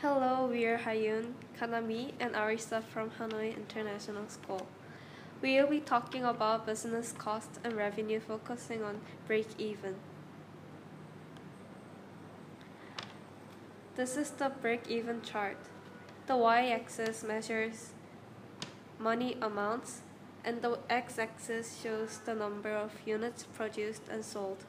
Hello, we are Hayun, Kanami, and Arisa from Hanoi International School. We will be talking about business cost and revenue, focusing on break-even. This is the break-even chart. The y-axis measures money amounts, and the x-axis shows the number of units produced and sold.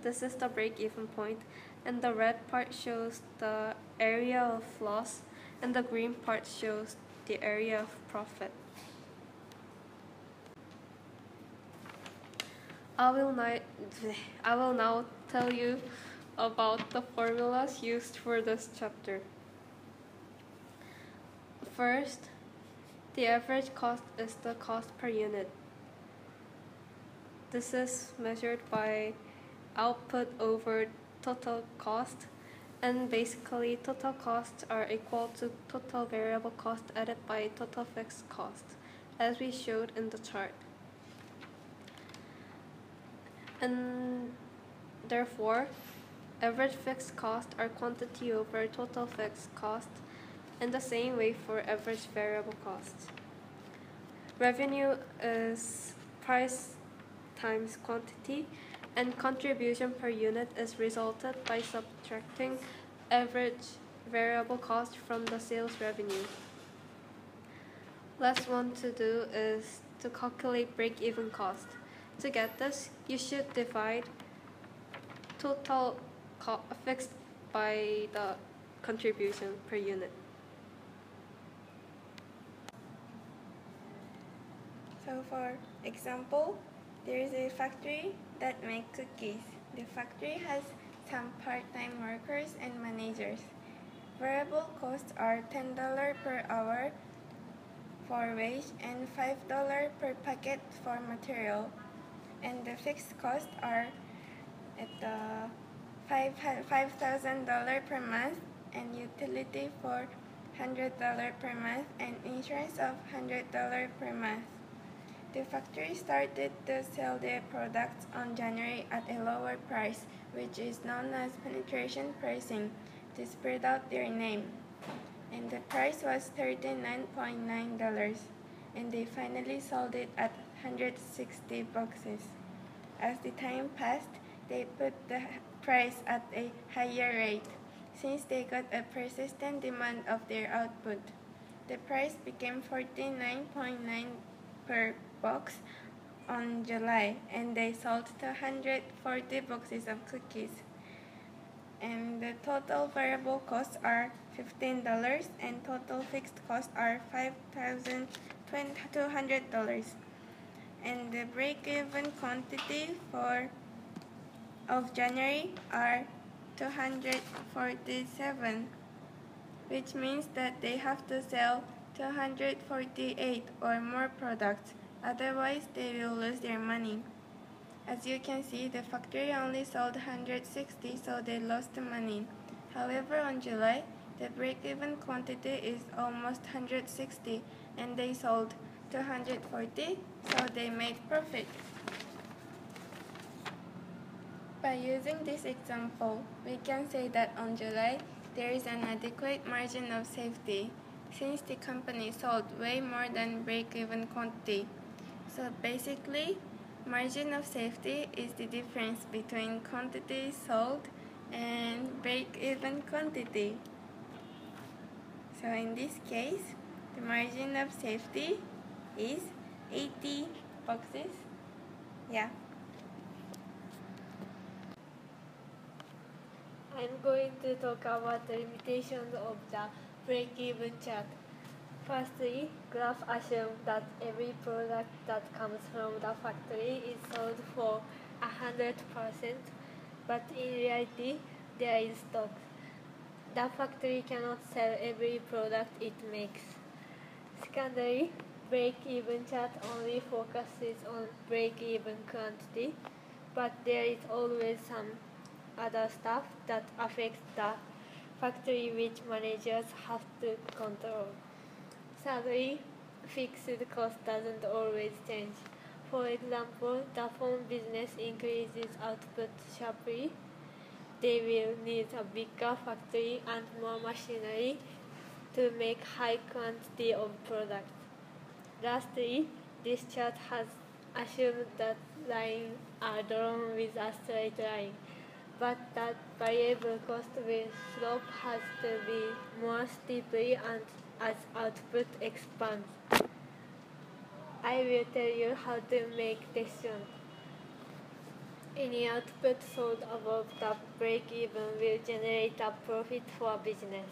This is the break-even point, and the red part shows the area of loss, and the green part shows the area of profit. I will now tell you about the formulas used for this chapter. First, the average cost is the cost per unit. This is measured by output over total cost, and basically total costs are equal to total variable cost added by total fixed cost, as we showed in the chart. And therefore, average fixed costs are quantity over total fixed cost, and the same way for average variable costs. Revenue is price times quantity, and contribution per unit is resulted by subtracting average variable cost from the sales revenue. Last one to do is to calculate break-even cost. To get this, you should divide total fixed by the contribution per unit. So for example, there is a factory that makes cookies. The factory has some part-time workers and managers. Variable costs are $10 per hour for wage and $5 per packet for material. And the fixed costs are at $5,000 per month, and utility for $100 per month, and insurance of $100 per month. The factory started to sell their products on January at a lower price, which is known as penetration pricing, to spread out their name. And the price was $39.9, and they finally sold it at 160 boxes. As the time passed, they put the price at a higher rate, since they got a persistent demand of their output. The price became $49.9 per box on July, and they sold 240 boxes of cookies. And the total variable costs are $15, and total fixed costs are $5,200. And the break-even quantity of January are 247, which means that they have to sell 248 or more products, otherwise they will lose their money. As you can see, the factory only sold 160, so they lost the money. However, on July, the break-even quantity is almost 160, and they sold 240, so they made profit. By using this example, we can say that on July, there is an adequate margin of safety, since the company sold way more than break-even quantity. So basically, margin of safety is the difference between quantity sold and break-even quantity. So in this case, the margin of safety is 80 boxes. Yeah. I'm going to talk about the limitations of the break-even chart. Firstly, graph assumes that every product that comes from the factory is sold for 100%, but in reality, there is stock. The factory cannot sell every product it makes. Secondly, break-even chart only focuses on break-even quantity, but there is always some other stuff that affects the factory which managers have to control. Thirdly, fixed cost doesn't always change. For example, the phone business increases output sharply. They will need a bigger factory and more machinery to make high quantity of products. Lastly, this chart has assumed that lines are drawn with a straight line, but that variable cost will slope has to be more steeply and as output expands. I will tell you how to make decisions. Any output sold above the break-even will generate a profit for a business.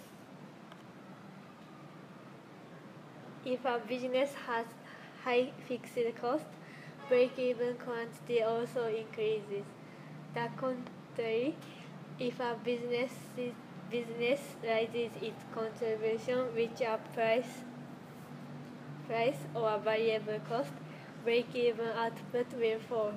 If a business has high fixed cost, break-even quantity also increases. The contrary, if a business raises its contribution, which are price or variable cost, break-even output will fall.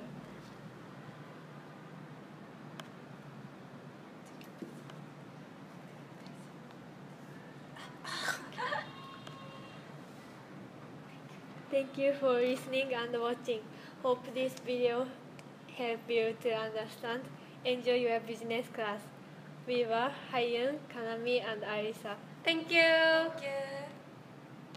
Thank you for listening and watching. Hope this video helped you to understand. Enjoy your business class. We were Hayun, Kanami, and Arisa. Thank you. Thank you.